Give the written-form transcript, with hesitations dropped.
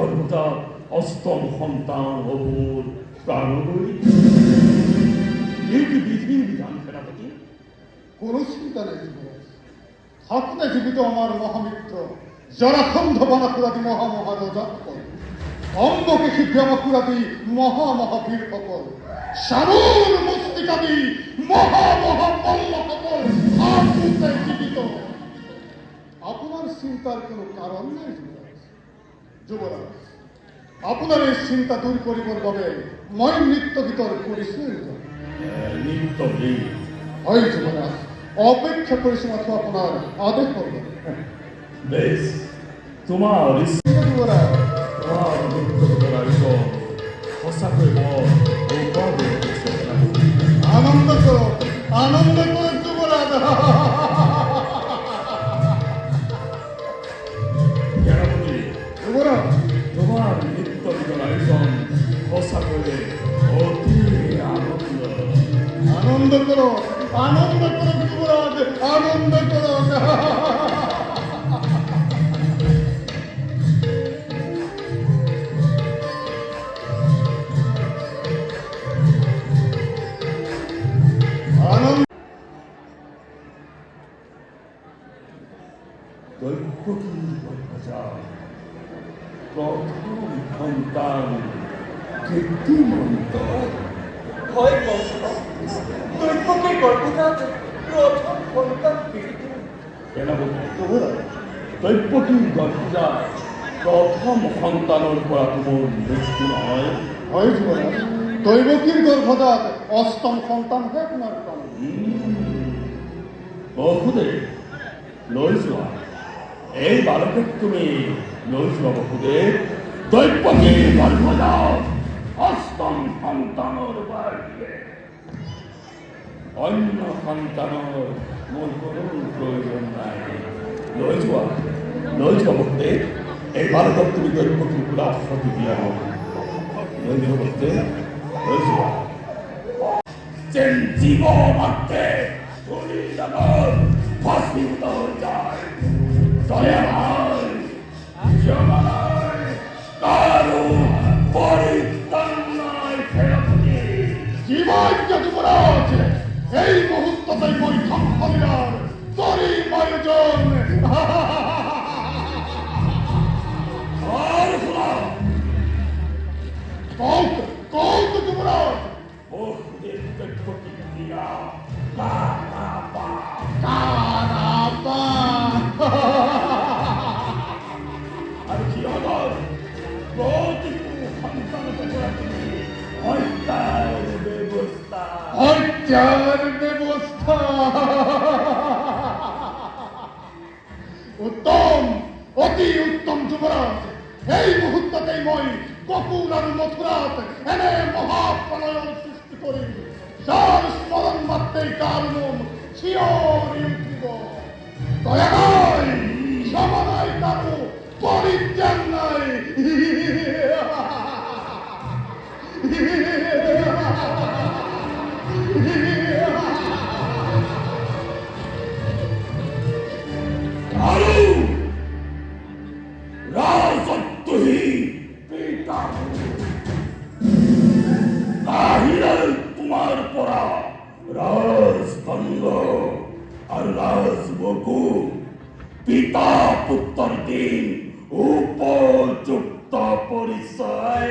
গর্ভজাত অষ্টম সন্তান অবুর প্রাণবলী। এই কি বিধির বিধান সেনাপতি? কোন চিন্তা নেই যুবরাজ। থাকতে জীবিত আমার মহামিত্র জরাখণ্ড বানাকুরাদি মহামহারজাতকল, অম্বকে শিব্যামাকুরাদি মহামহাবীর সকল, সামুর মুস্তিকাদি মহামহামল্ল সকল থাকতে জীবিত। আপনার চিন্তার কোনো কারণ নাই যুবরাজ। যুবরাজ, আপনার এই চিন্তা দূর করিবার বাবে মই নৃত্য ভিতর পরিচয় নৃত্য গীত হয় যুবরাজ, অপেক্ষা করেছি মাত্র আপনার আদেশ করবেন। বেশ, তোমার যুবরাজ, তোমার নৃত্য করাইছ সঁচাকৈ বৰ গৌৰৱ হৈছে সেনাপতি। আনন্দ করো, আনন্দ করো যুবরাজ। সেনাপতি, যুবরাজ, তোমার নৃত্য করাইছন সঁচাকৈ অতি আনন্দ। আনন্দ করো, আনন্দ করো যুবরাজ, আনন্দ করো। আনন্দ দৈত্যকী গর্ভজাত প্রথম সন্তান কীর্তিমন্ত। হয় বংশ দৈত্যকে গর্ভজাত প্রথম সন্তান কীর্তি। সেনাপতি, দৈত্যকী গর্ভজাত প্ৰথম সন্তানৰ পৰা তোমাৰ মৃত্যু নহয়। হয় যুবরাজ, দৈবকীর গর্ভজাত অষ্টম সন্তান হে আপনার প্রাণ। বহুদেৱ লৈ যোৱা, এই বালকক তুমি লৈ যোৱা বহুদেৱ। দৈত্যকী গৰ্ভজাত অষ্টম সন্তানৰ বাবে অন্য সন্তানৰ মোৰ কোনো প্ৰয়োজন নাই। লৈ যোৱা বহুদেৱ। এই বালকক তুমি দৈত্যকী কুলাত সতি দিয়া হওক। লৈ যোৱা বহুদেৱ, লৈ যোৱা। যেন জীৱ মাত্ৰে শৰীৰত ভস্মীভূত হৈ যায়। দয়া নাই, ক্ষমা নাই, কাৰো পৰিত্ৰাণ নাই সেনাপতি। জীবাজ্ঞ যুবরাজ, এই মুহূর্ততে মই ধ্বংস দিলাম তরি আয়োজন। আর শোনা, কৌত কৌত যুবরাজ, বহুদেৱ দৈত্যকী দিয়া কাৰাপা। কারাপা। আৰু সিহঁতৰ প্ৰতিটো সন্তানকে পৰা তুমি হত্যাৰ ব্যৱস্থা। হত্যার ব্যবস্থা। উত্তম, অতি উত্তম যুবরাজ। এই মুহূর্ততেই মই গোকুল আর মথুরাত এনে মহাপ্রলয় সৃষ্টি করি, যার স্মরণ মাত্রেই কার মন শিওরি উঠিব। দয়া নাই, ক্ষমা নাই, কারো পরিত্যাগ নাই। আৰু ৰাজত্বহীন পিতা আহিলে তোমাৰ পৰা ৰাজদণ্ড আৰু ৰাজবকু। পিতা পুত্ৰৰ দিন উপযুক্ত পৰিচয়।